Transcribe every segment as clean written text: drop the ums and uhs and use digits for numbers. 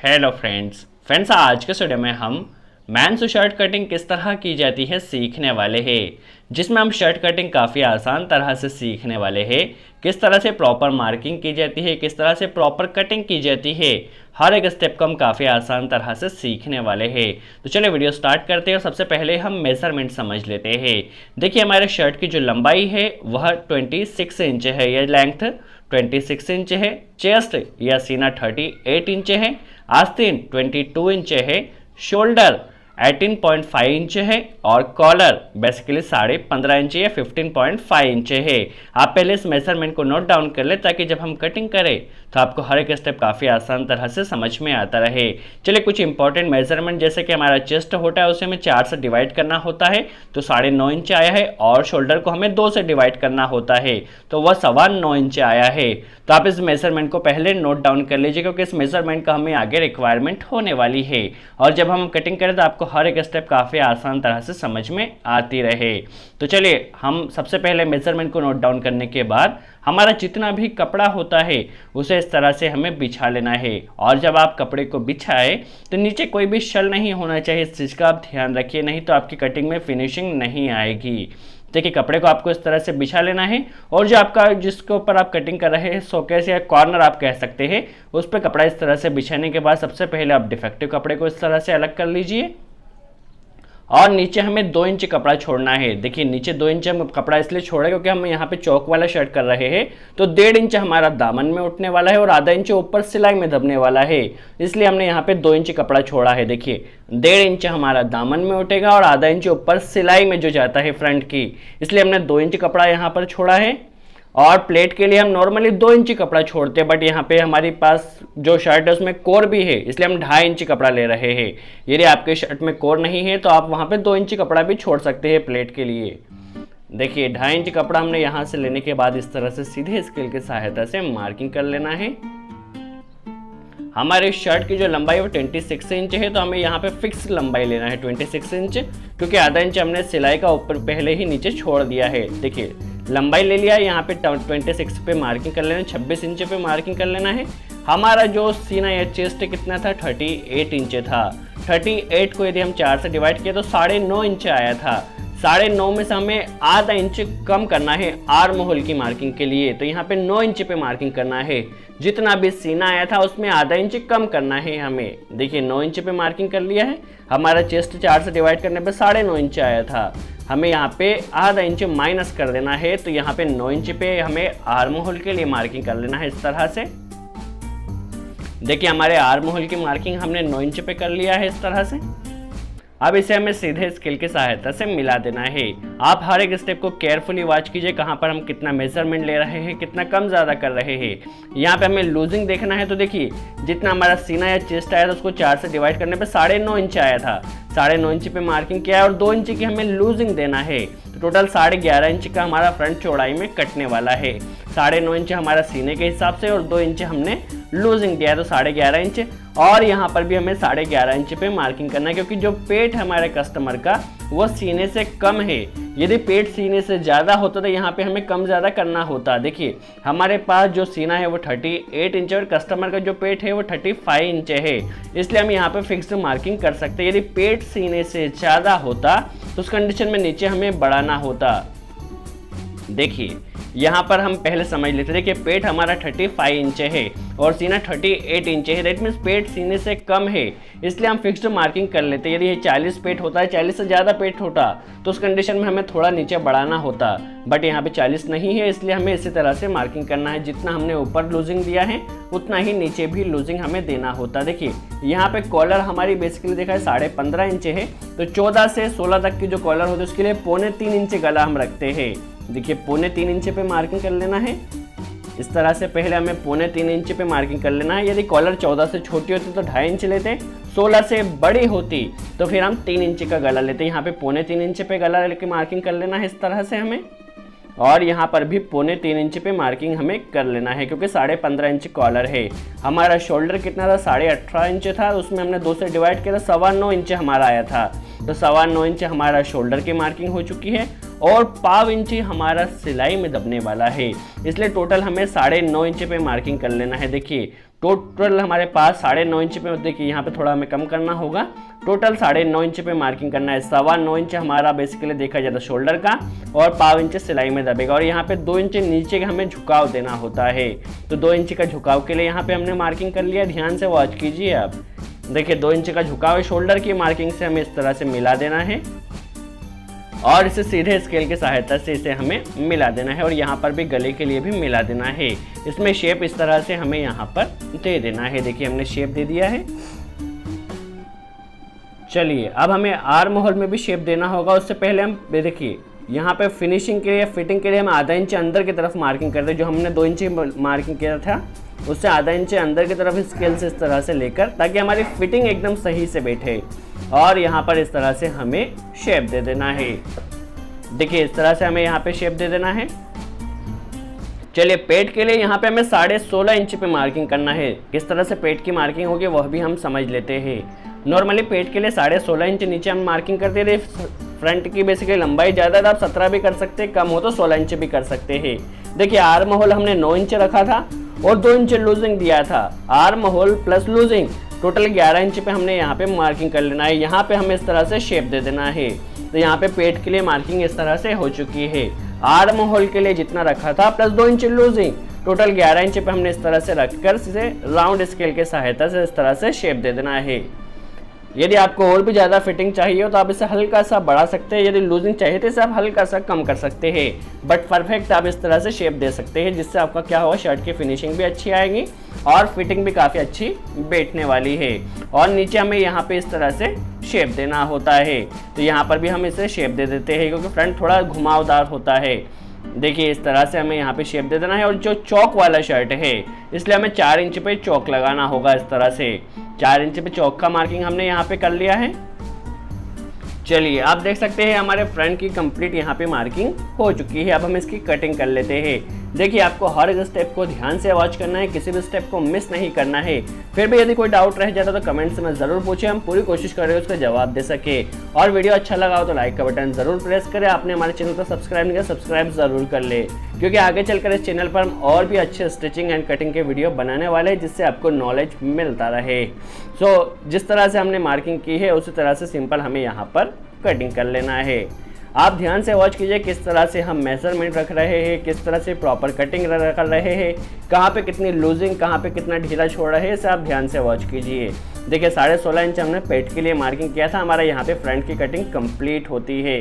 Hello friends आज के video में हम मेंस शर्ट कटिंग किस तरह की जाती है सीखने वाले हैं, जिसमें हम शर्ट कटिंग काफ़ी आसान तरह से सीखने वाले हैं। किस तरह से प्रॉपर मार्किंग की जाती है, किस तरह से प्रॉपर कटिंग की जाती है, हर एक स्टेप को हम काफ़ी आसान तरह से सीखने वाले हैं। तो चलिए वीडियो स्टार्ट करते हैं और सबसे पहले हम मेजरमेंट समझ लेते हैं। देखिए हमारे शर्ट की जो लंबाई है वह 26 इंच है, यह लेंथ 26 इंच है। चेस्ट या सीना 38 इंच है। आस्तीन 22 इंच है। शोल्डर 18.5 इंच है और कॉलर बेसिकली 15.5 इंच या 15.5 इंच है। आप पहले इस मेजरमेंट को नोट डाउन कर ले ताकि जब हम कटिंग करें तो आपको हर एक स्टेप काफ़ी आसान तरह से समझ में आता रहे। चलिए कुछ इंपॉर्टेंट मेजरमेंट, जैसे कि हमारा चेस्ट होता है उसे हमें 4 से डिवाइड करना होता है तो 9.5 इंच आया है, और शोल्डर को हमें 2 से डिवाइड करना होता है तो वह 9.25 इंच आया है। तो आप इस मेजरमेंट को पहले नोट डाउन कर लीजिए क्योंकि इस मेजरमेंट का हमें आगे रिक्वायरमेंट होने वाली है, और जब हम कटिंग करें तो आपको हर एक स्टेप काफ़ी आसान तरह से समझ में आती रहे। तो चलिए हम सबसे पहले मेजरमेंट को नोट डाउन करने के बाद हमारा जितना भी कपड़ा होता है उसे इस तरह से हमें बिछा लेना है। और जब आप कपड़े को बिछाए तो नीचे कोई भी शल नहीं होना चाहिए, इस चीज़ का आप ध्यान रखिए, नहीं तो आपकी कटिंग में फिनिशिंग नहीं आएगी। देखिए कपड़े को आपको इस तरह से बिछा लेना है, और जो आपका जिसके ऊपर आप कटिंग कर रहे हैं, शोकेस या कॉर्नर आप कह सकते हैं, उस पर कपड़ा इस तरह से बिछाने के बाद सबसे पहले आप डिफेक्टिव कपड़े को इस तरह से अलग कर लीजिए, और नीचे हमें 2 इंच कपड़ा छोड़ना है। देखिए नीचे 2 इंच हम कपड़ा इसलिए छोड़ा क्योंकि हम यहाँ पे चौक वाला शर्ट कर रहे हैं तो 1.5 इंच हमारा दामन में उठने वाला है और आधा इंच ऊपर सिलाई में दबने वाला है, इसलिए हमने यहाँ पे 2 इंच कपड़ा छोड़ा है। देखिए 1.5 इंच हमारा दामन में उठेगा और आधा इंच ऊपर सिलाई में जो जाता है फ्रंट की, इसलिए हमने 2 इंच कपड़ा यहाँ पर छोड़ा है। और प्लेट के लिए हम नॉर्मली 2 इंच कपड़ा छोड़ते हैं, बट यहाँ पे हमारे पास जो शर्ट है उसमें कोर भी है इसलिए हम 2.5 इंच कपड़ा ले रहे हैं। यदि आपके शर्ट में कोर नहीं है तो आप वहाँ पे 2 इंच कपड़ा भी छोड़ सकते हैं प्लेट के लिए। देखिए 2.5 इंच कपड़ा हमने यहाँ से लेने के बाद इस तरह से सीधे स्केल की सहायता से मार्किंग कर लेना है। हमारे शर्ट की जो लंबाई है वो 26 इंच है, तो हमें यहाँ पे फिक्स लंबाई लेना है 26 इंच, क्योंकि आधा इंच हमने सिलाई का ऊपर पहले ही नीचे छोड़ दिया है। देखिए लंबाई ले लिया, यहाँ पे 26 पे मार्किंग कर लेना है, 26 इंच पे मार्किंग कर लेना है। हमारा जो सीना या चेस्ट कितना था 38 इंच था। 38 को यदि हम 4 से डिवाइड किया तो 9.5 इंच आया था। 9.5 में से हमें आधा इंच कम करना है आर्म होल की मार्किंग के लिए, तो यहाँ पे 9 इंच पे मार्किंग करना है। जितना भी सीना आया था उसमें आधा इंच कम करना है हमें। देखिए 9 इंच पे मार्किंग कर लिया है। हमारा चेस्ट 4 से डिवाइड करने पे 9.5 इंच आया था, हमें यहाँ पे आधा इंच माइनस कर देना है, तो यहाँ पे 9 इंच पे हमें आर्म होल के लिए मार्किंग कर लेना है इस तरह से। देखिए हमारे आर्म होल की मार्किंग हमने 9 इंच पे कर लिया है इस तरह से। अब इसे हमें सीधे स्केल की सहायता से मिला देना है। आप हर एक स्टेप को केयरफुली वॉच कीजिए, कहाँ पर हम कितना मेजरमेंट ले रहे हैं, कितना कम ज़्यादा कर रहे हैं। यहाँ पे हमें लूजिंग देखना है, तो देखिए जितना हमारा सीना या चेस्ट आया था उसको 4 से डिवाइड करने पे 9.5 इंच आया था। 9.5 इंच पे मार्किंग किया है और 2 इंच की हमें लूजिंग देना है, तो टोटल 11.5 इंच का हमारा फ्रंट चौड़ाई में कटने वाला है। 9.5 इंच हमारा सीने के हिसाब से और 2 इंच हमने लूजिंग दिया है, तो 11.5 इंच। और यहाँ पर भी हमें 11.5 इंच पे मार्किंग करना है, क्योंकि जो पेट हमारे कस्टमर का वो सीने से कम है। यदि पेट सीने से ज़्यादा होता तो यहाँ पे हमें कम ज़्यादा करना होता। देखिए हमारे पास जो सीना है वो 38 इंच और कस्टमर का जो पेट है वो 35 इंच है, इसलिए हम यहाँ पे फिक्स्ड मार्किंग कर सकते हैं। यदि पेट सीने से ज़्यादा होता तो उस कंडीशन में नीचे हमें बढ़ाना होता। देखिए यहाँ पर हम पहले समझ लेते थे कि पेट हमारा 35 इंच है और सीना 38 इंच है, दैट मीन्स पेट सीने से कम है, इसलिए हम फिक्स्ड मार्किंग कर लेते हैं। यदि ये 40 पेट होता है, 40 से ज़्यादा पेट होता तो उस कंडीशन में हमें थोड़ा नीचे बढ़ाना होता, बट यहाँ पे 40 नहीं है, इसलिए हमें इसी तरह से मार्किंग करना है। जितना हमने ऊपर लूजिंग दिया है उतना ही नीचे भी लूजिंग हमें देना होता। देखिए यहाँ पे कॉलर हमारी बेसिकली देखा है 15.5 इंच है, तो 14 से 16 तक की जो कॉलर होती है उसके लिए 3.25 इंच गला हम रखते हैं। देखिए 3.25 इंच पे मार्किंग कर लेना है इस तरह से। पहले हमें 3.25 इंच पे मार्किंग कर लेना है। यदि कॉलर 14 से छोटी होती तो 2.5 इंच लेते, 16 से बड़ी होती तो फिर हम 3 इंच का गला लेते। यहाँ पे 3.25 इंच पे गला लेके मार्किंग कर लेना है इस तरह से हमें, और यहाँ पर भी 3.25 इंच पे मार्किंग हमें कर लेना है, क्योंकि 15.5 इंच कॉलर है। हमारा शोल्डर कितना था 18.5 इंच था, उसमें हमने 2 से डिवाइड किया तो 9.25 इंच हमारा आया था, तो 9.25 इंच हमारा शोल्डर की मार्किंग हो चुकी है। और 1.5 इंच हमारा सिलाई में दबने वाला है, इसलिए टोटल हमें 9.5 इंच पे मार्किंग कर लेना है। देखिए टोटल हमारे पास 9.5 इंच पे, देखिए यहाँ पे थोड़ा हमें कम करना होगा, टोटल 9.5 इंच पे मार्किंग करना है। 9.25 इंच हमारा बेसिकली देखा जाता है शोल्डर का, और 0.5 इंच सिलाई में दबेगा, और यहाँ पे 2 इंच नीचे हमें झुकाव देना होता है। तो 2 इंच का झुकाव के लिए यहाँ पे हमने मार्किंग कर लिया। ध्यान से वॉच कीजिए आप, देखिए 2 इंच का झुकाव है, शोल्डर की मार्किंग से हमें इस तरह से मिला देना है, और इसे सीधे स्केल की सहायता से इसे हमें मिला देना है, और यहाँ पर भी गले के लिए भी मिला देना है। इसमें शेप इस तरह से हमें यहाँ पर दे देना है। देखिए हमने शेप दे दिया है। चलिए अब हमें आर्म होल में भी शेप देना होगा। उससे पहले हम देखिए यहाँ पे फिनिशिंग के लिए, फिटिंग के लिए हम आधा इंच अंदर की तरफ मार्किंग करते हैं। जो हमने 2 इंच मार्किंग किया था उससे आधा इंच अंदर की तरफ स्केल से इस तरह से लेकर, ताकि हमारी फिटिंग एकदम सही से बैठे, और यहाँ पर इस तरह से हमें शेप दे देना है। देखिए इस तरह से हमें यहाँ पे शेप दे देना है। चलिए पेट के लिए यहाँ पे हमें 16.5 इंच पे मार्किंग करना है। किस तरह से पेट की मार्किंग होगी वह भी हम समझ लेते हैं। नॉर्मली पेट के लिए 16.5 इंच नीचे हम मार्किंग करते थे। फ्रंट की बेसिकली लंबाई ज़्यादा था, आप 17 भी कर सकते हैं, कम हो तो 16 इंच भी कर सकते हैं। देखिए आर्म होल हमने 9 इंच रखा था और 2 इंच लूजिंग दिया था। Arm hole plus losing total 11 inch पे हमने यहाँ पे मार्किंग कर लेना है। यहाँ पे हमें इस तरह से शेप दे देना है। तो यहाँ पे पेट के लिए मार्किंग इस तरह से हो चुकी है। आर्म होल के लिए जितना रखा था plus 2 inch losing, total 11 inch पे हमने इस तरह से रखकर इसे राउंड स्केल की सहायता से इस तरह से शेप दे देना है। यदि आपको और भी ज़्यादा फिटिंग चाहिए हो तो आप इसे हल्का सा बढ़ा सकते हैं। यदि लूजिंग चाहिए तो इसे आप हल्का सा कम कर सकते हैं, बट परफेक्ट आप इस तरह से शेप दे सकते हैं, जिससे आपका क्या होगा, शर्ट की फिनिशिंग भी अच्छी आएगी और फिटिंग भी काफ़ी अच्छी बैठने वाली है। और नीचे हमें यहाँ पे इस तरह से शेप देना होता है। तो यहाँ पर भी हम इसे शेप दे देते हैं, क्योंकि फ्रंट थोड़ा घुमावदार होता है। देखिए इस तरह से हमें यहाँ पे शेप दे देना है। और जो चौक वाला शर्ट है इसलिए हमें 4 इंच पे चौक लगाना होगा। इस तरह से 4 इंच पे चौक का मार्किंग हमने यहाँ पे कर लिया है। चलिए आप देख सकते हैं हमारे फ्रंट की कंप्लीट यहाँ पे मार्किंग हो चुकी है। अब हम इसकी कटिंग कर लेते हैं। देखिए आपको हर एक स्टेप को ध्यान से वॉच करना है, किसी भी स्टेप को मिस नहीं करना है। फिर भी यदि कोई डाउट रह जाता तो कमेंट्स में ज़रूर पूछे, हम पूरी कोशिश कर रहे हैं उसका जवाब दे सके। और वीडियो अच्छा लगा हो तो लाइक का बटन ज़रूर प्रेस करें। आपने हमारे चैनल को सब्सक्राइब नहीं किया, सब्सक्राइब ज़रूर कर ले, क्योंकि आगे चलकर इस चैनल पर हम और भी अच्छे स्टिचिंग एंड कटिंग के वीडियो बनाने वाले हैं, जिससे आपको नॉलेज मिलता रहे। सो जिस तरह से हमने मार्किंग की है उसी तरह से सिंपल हमें यहाँ पर कटिंग कर लेना है। आप ध्यान से वॉच कीजिए किस तरह से हम मेजरमेंट रख रहे हैं, किस तरह से प्रॉपर कटिंग कर रहे हैं, कहाँ पे कितनी लूजिंग, कहाँ पे कितना ढीला छोड़ रहे हैं, इसे आप ध्यान से वॉच कीजिए। देखिए 16.5 इंच हमने पेट के लिए मार्किंग किया था, हमारा यहाँ पे फ्रंट की कटिंग कंप्लीट होती है।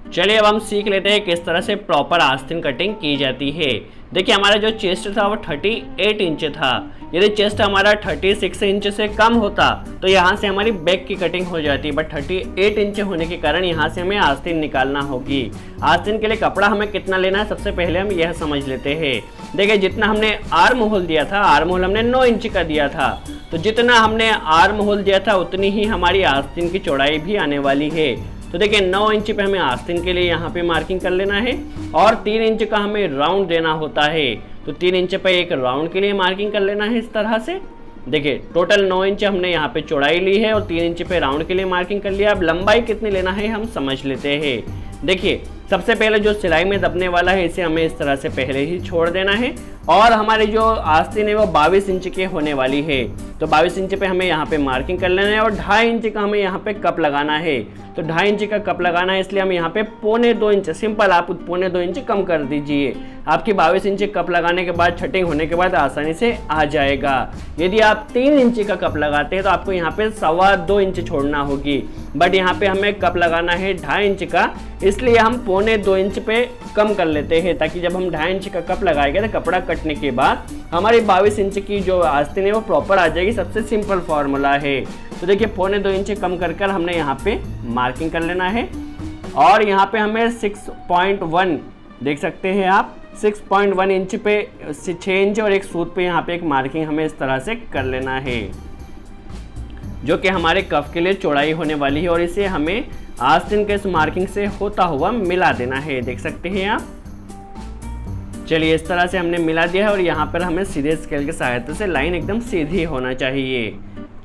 चलिए अब हम सीख लेते हैं किस तरह से प्रॉपर आस्तीन कटिंग की जाती है। देखिए हमारा जो चेस्ट था वो 38 इंच था। यदि चेस्ट हमारा 36 इंच से कम होता तो यहाँ से हमारी बैक की कटिंग हो जाती, बट 38 इंच होने के कारण यहाँ से हमें आस्तीन निकालना होगी। आस्तीन के लिए कपड़ा हमें कितना लेना है, सबसे पहले हम यह समझ लेते हैं। देखिए जितना हमने आर्म होल दिया था, आर्म होल हमने 9 इंच का दिया था, तो जितना हमने आर्म होल दिया था उतनी ही हमारी आस्तीन की चौड़ाई भी आने वाली है। तो देखिए 9 इंच पे हमें आस्तीन के लिए यहाँ पे मार्किंग कर लेना है, और 3 इंच का हमें राउंड देना होता है। तो 3 इंच पे एक राउंड के लिए मार्किंग कर लेना है इस तरह से। देखिए टोटल 9 इंच हमने यहाँ पे चौड़ाई ली है और 3 इंच पे राउंड के लिए मार्किंग कर लिया। अब लंबाई कितनी लेना है हम समझ लेते हैं। देखिए सबसे पहले जो सिलाई में दबने वाला है इसे हमें इस तरह से पहले ही छोड़ देना है, और हमारी जो आस्तीन है वो 22 इंच की होने वाली है। तो 22 इंच पे हमें यहाँ पे मार्किंग कर लेना है, और 2.5 इंच का हमें यहाँ पे कप लगाना है। तो 2.5 इंच का कप लगाना है, इसलिए हम यहाँ पे 1.25 इंच, सिंपल आप 1.25 इंच कम कर दीजिए। आपकी 22 इंच कप लगाने के बाद छटिंग होने के बाद आसानी से आ जाएगा। यदि आप 3 इंच का कप लगाते हैं तो आपको यहाँ पे 2.25 इंच छोड़ना होगी, बट यहाँ पे हमें कप लगाना है 2.5 इंच का, इसलिए हम 1.25 इंच पे कम कर लेते हैं, ताकि जब हम 2.5 इंच का कप लगाएंगे तो कपड़ा कटने के बाद हमारी 22 इंच की जो आस्तीन है वो प्रॉपर आ जाएगी। सबसे सिंपल फॉर्मूला है। तो देखिए 1.25 इंच कम कर कर हमने यहाँ पे मार्किंग कर लेना है, और यहाँ पे हमें 6.1 देख सकते हैं आप, 6.1 इंच पे 6 इंच और एक सूत पे यहाँ पे एक मार्किंग हमें इस तरह से कर लेना है, जो कि हमारे कफ के लिए चौड़ाई होने वाली है, और इसे हमें आस्तीन के इस मार्किंग से होता हुआ मिला देना है। देख सकते हैं आप। चलिए इस तरह से हमने मिला दिया है, और यहाँ पर हमें सीधे स्केल की सहायता से लाइन एकदम सीधी होना चाहिए।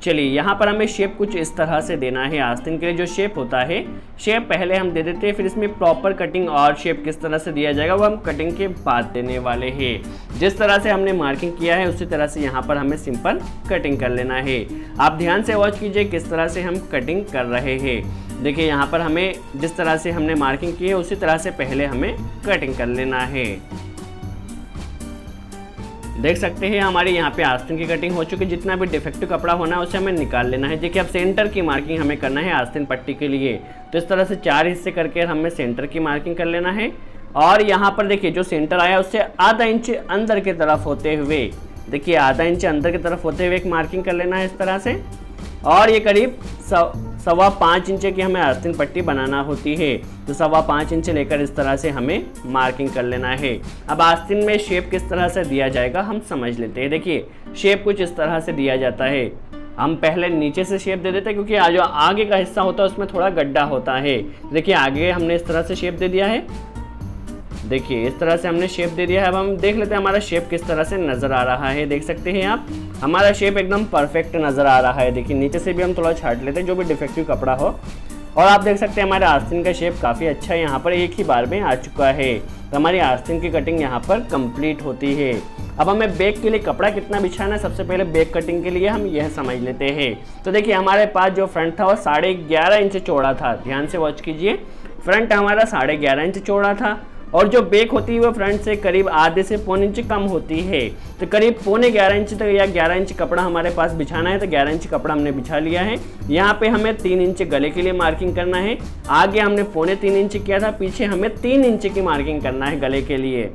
चलिए यहाँ पर हमें शेप कुछ इस तरह से देना है। आस्तीन के लिए जो शेप होता है, शेप पहले हम दे देते हैं, फिर इसमें प्रॉपर कटिंग और शेप किस तरह से दिया जाएगा वो हम कटिंग के बाद देने वाले हैं। जिस तरह से हमने मार्किंग किया है उसी तरह से यहाँ पर हमें सिंपल कटिंग कर लेना है। आप ध्यान से वॉच कीजिए किस तरह से हम कटिंग कर रहे हैं। देखिए यहाँ पर हमें जिस तरह से हमने मार्किंग की है उसी तरह से पहले हमें कटिंग कर लेना है। देख सकते हैं हमारे यहाँ पे आस्तीन की कटिंग हो चुकी है। जितना भी डिफेक्टिव कपड़ा होना है उसे हमें निकाल लेना है। देखिए अब सेंटर की मार्किंग हमें करना है आस्तीन पट्टी के लिए, तो इस तरह से 4 हिस्से करके हमें सेंटर की मार्किंग कर लेना है। और यहाँ पर देखिए जो सेंटर आया उससे आधा इंच अंदर की तरफ होते हुए, देखिए आधा इंच अंदर की तरफ होते हुए एक मार्किंग कर लेना है इस तरह से। और ये करीब 5.25 इंच की हमें आस्तीन पट्टी बनाना होती है, तो 5.25 इंच लेकर इस तरह से हमें मार्किंग कर लेना है। अब आस्तीन में शेप किस तरह से दिया जाएगा हम समझ लेते हैं। देखिए शेप कुछ इस तरह से दिया जाता है। हम पहले नीचे से शेप दे देते हैं क्योंकि जो आगे का हिस्सा होता है उसमें थोड़ा गड्ढा होता है। देखिए आगे हमने इस तरह से शेप दे दिया है। देखिए इस तरह से हमने शेप दे दिया है। अब हम देख लेते हैं हमारा शेप किस तरह से नज़र आ रहा है। देख सकते हैं आप हमारा शेप एकदम परफेक्ट नज़र आ रहा है। देखिए नीचे से भी हम थोड़ा छाट लेते हैं जो भी डिफेक्टिव कपड़ा हो। और आप देख सकते हैं हमारे आस्तीन का शेप काफ़ी अच्छा यहाँ पर एक ही बार में आ चुका है। तो हमारी आस्तीन की कटिंग यहाँ पर कंप्लीट होती है। अब हमें बैक के लिए कपड़ा कितना बिछाना है, सबसे पहले बैक कटिंग के लिए हम यह समझ लेते हैं। तो देखिए हमारे पास जो फ्रंट था वो 11.5 इंच चौड़ा था। ध्यान से वॉच कीजिए, फ्रंट हमारा 11.5 इंच चौड़ा था और जो बैक होती है वो फ्रंट से करीब आधे से पौने इंच कम होती है। तो करीब 11.25 इंच तक या 11 इंच कपड़ा हमारे पास बिछाना है। तो 11 इंच कपड़ा हमने बिछा लिया है। यहाँ पे हमें 3 इंच गले के लिए मार्किंग करना है। आगे हमने 2.25 इंच किया था, पीछे हमें 3 इंच की मार्किंग करना है गले के लिए।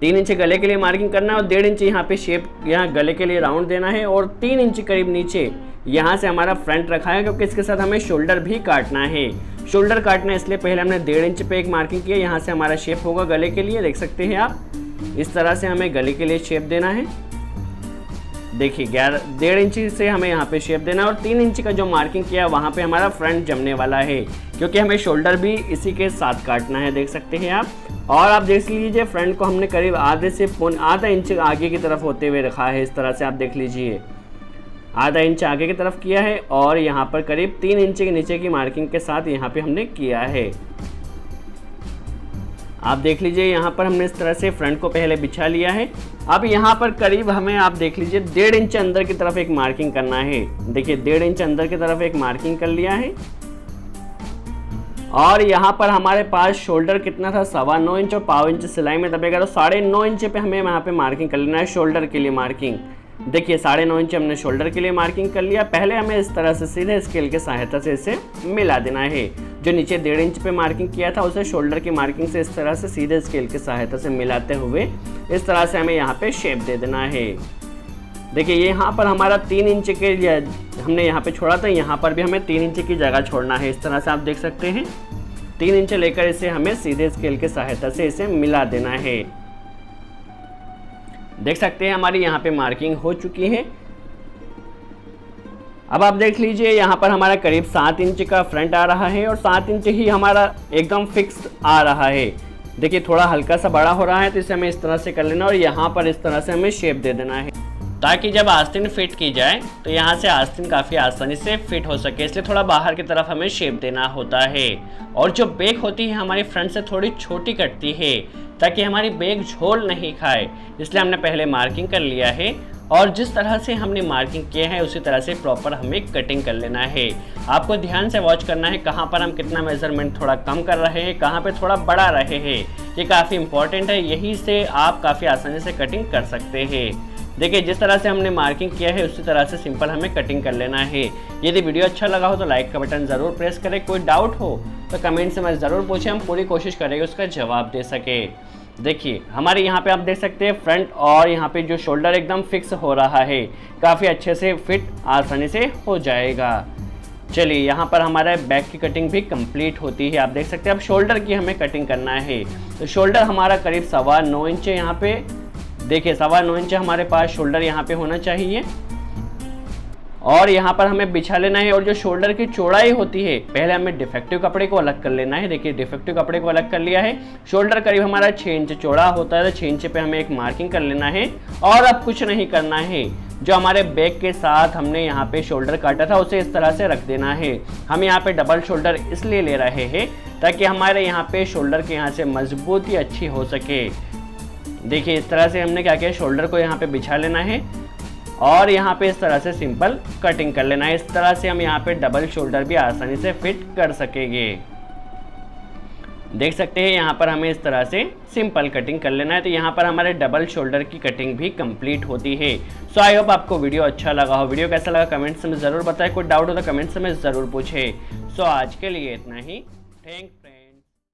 3 इंच गले के लिए मार्किंग करना है और 1.5 इंच यहाँ पे शेप यहाँ गले के लिए राउंड देना है। और 3 इंच करीब नीचे यहाँ से हमारा फ्रंट रखा है क्योंकि इसके साथ हमें शोल्डर भी काटना है। शोल्डर काटना है इसलिए पहले हमने 1.5 इंच पे एक मार्किंग किया। यहाँ से हमारा शेप होगा गले के लिए। देख सकते हैं आप इस तरह से हमें गले के लिए शेप देना है। देखिए 1.5 इंच से हमें यहाँ पे शेप देना है और 3 इंच का जो मार्किंग किया वहाँ पे हमारा फ्रंट जमने वाला है क्योंकि हमें शोल्डर भी इसी के साथ काटना है। देख सकते हैं आप। और आप देख लीजिए फ्रंट को हमने करीब आधा इंच आगे की तरफ होते हुए रखा है। इस तरह से आप देख लीजिए आधा इंच आगे की तरफ किया है और यहाँ पर करीब 3 इंच के नीचे की मार्किंग के साथ यहाँ पे हमने किया है। आप देख लीजिए यहाँ पर हमने इस तरह से फ्रंट को पहले बिछा लिया है। अब यहाँ पर करीब हमें आप देख लीजिए 1.5 इंच अंदर की तरफ एक मार्किंग करना है। देखिए 1.5 इंच अंदर की तरफ एक मार्किंग कर लिया है। और यहाँ पर हमारे पास शोल्डर कितना था 9.25 इंच और पाव इंच सिलाई में दबेगा, तो 9.5 इंच पे हमें यहाँ पे मार्किंग कर लेना है शोल्डर के लिए मार्किंग। देखिए 9.5 इंच हमने शोल्डर के लिए मार्किंग कर लिया। पहले हमें इस तरह से सीधे स्केल की सहायता से इसे मिला देना है। जो नीचे 1.5 इंच पे मार्किंग किया था उसे शोल्डर की मार्किंग से इस तरह से सीधे स्केल की सहायता से मिलाते हुए इस तरह से हमें यहाँ पे शेप दे देना है। देखिए यहाँ पर हमारा 3 इंच के हमने यहाँ पे छोड़ा था, यहाँ पर भी हमें 3 इंच की जगह छोड़ना है। इस तरह से आप देख सकते हैं 3 इंच लेकर इसे हमें सीधे स्केल की सहायता से इसे मिला देना है। देख सकते हैं हमारी यहाँ पे मार्किंग हो चुकी है। अब आप देख लीजिए यहाँ पर हमारा करीब 7 इंच का फ्रंट आ रहा है और 7 इंच ही हमारा एकदम फिक्स आ रहा है। देखिए थोड़ा हल्का सा बड़ा हो रहा है तो इसे हमें इस तरह से कर लेना और यहाँ पर इस तरह से हमें शेप दे देना है ताकि जब आस्तीन फिट की जाए तो यहाँ से आस्तीन काफ़ी आसानी से फिट हो सके। इसलिए थोड़ा बाहर की तरफ हमें शेप देना होता है। और जो बैक होती है हमारी फ्रंट से थोड़ी छोटी कटती है ताकि हमारी बैक झोल नहीं खाए, इसलिए हमने पहले मार्किंग कर लिया है। और जिस तरह से हमने मार्किंग किया है उसी तरह से प्रॉपर हमें कटिंग कर लेना है। आपको ध्यान से वॉच करना है कहाँ पर हम कितना मेजरमेंट थोड़ा कम कर रहे हैं, कहाँ पे थोड़ा बढ़ा रहे हैं। ये काफ़ी इंपॉर्टेंट है, यही से आप काफ़ी आसानी से कटिंग कर सकते हैं। देखिए जिस तरह से हमने मार्किंग किया है उसी तरह से सिंपल हमें कटिंग कर लेना है। यदि वीडियो अच्छा लगा हो तो लाइक का बटन ज़रूर प्रेस करें। कोई डाउट हो तो कमेंट से मैं ज़रूर पूछें, हम पूरी कोशिश करेंगे उसका जवाब दे सके। देखिए हमारे यहाँ पे आप देख सकते हैं फ्रंट और यहाँ पे जो शोल्डर एकदम फिक्स हो रहा है, काफ़ी अच्छे से फिट आसानी से हो जाएगा। चलिए यहाँ पर हमारा बैक की कटिंग भी कंप्लीट होती है। आप देख सकते हैं अब शोल्डर की हमें कटिंग करना है। तो शोल्डर हमारा करीब 9.25 इंच है। यहाँ पे देखिए 9.25 इंच हमारे पास शोल्डर यहाँ पे होना चाहिए और यहाँ पर हमें बिछा लेना है। और जो शोल्डर की चौड़ाई होती है पहले हमें डिफेक्टिव कपड़े को अलग कर लेना है। देखिए डिफेक्टिव कपड़े को अलग कर लिया है। शोल्डर करीब हमारा 6 इंच चौड़ा होता है, तो 6 इंच पे हमें एक मार्किंग कर लेना है और अब कुछ नहीं करना है। जो हमारे बैक के साथ हमने यहाँ पे शोल्डर काटा था उसे इस तरह से रख देना है। हम यहाँ पे डबल शोल्डर इसलिए ले रहे हैं ताकि हमारे यहाँ पे शोल्डर के यहाँ से मजबूती अच्छी हो सके। देखिए इस तरह से हमने क्या किया, शोल्डर को यहाँ पे बिछा लेना है और यहाँ पे इस तरह से सिंपल कटिंग कर लेना है। इस तरह से हम यहाँ पे डबल शोल्डर भी आसानी से फिट कर सकेंगे। देख सकते हैं यहाँ पर हमें इस तरह से सिंपल कटिंग कर लेना है। तो यहाँ पर हमारे डबल शोल्डर की कटिंग भी कंप्लीट होती है। सो आई होप आपको वीडियो अच्छा लगा हो। वीडियो कैसा लगा कमेंट्स में ज़रूर बताएं। कोई डाउट हो तो कमेंट्स में ज़रूर पूछे। सो आज के लिए इतना ही। Thanks friends.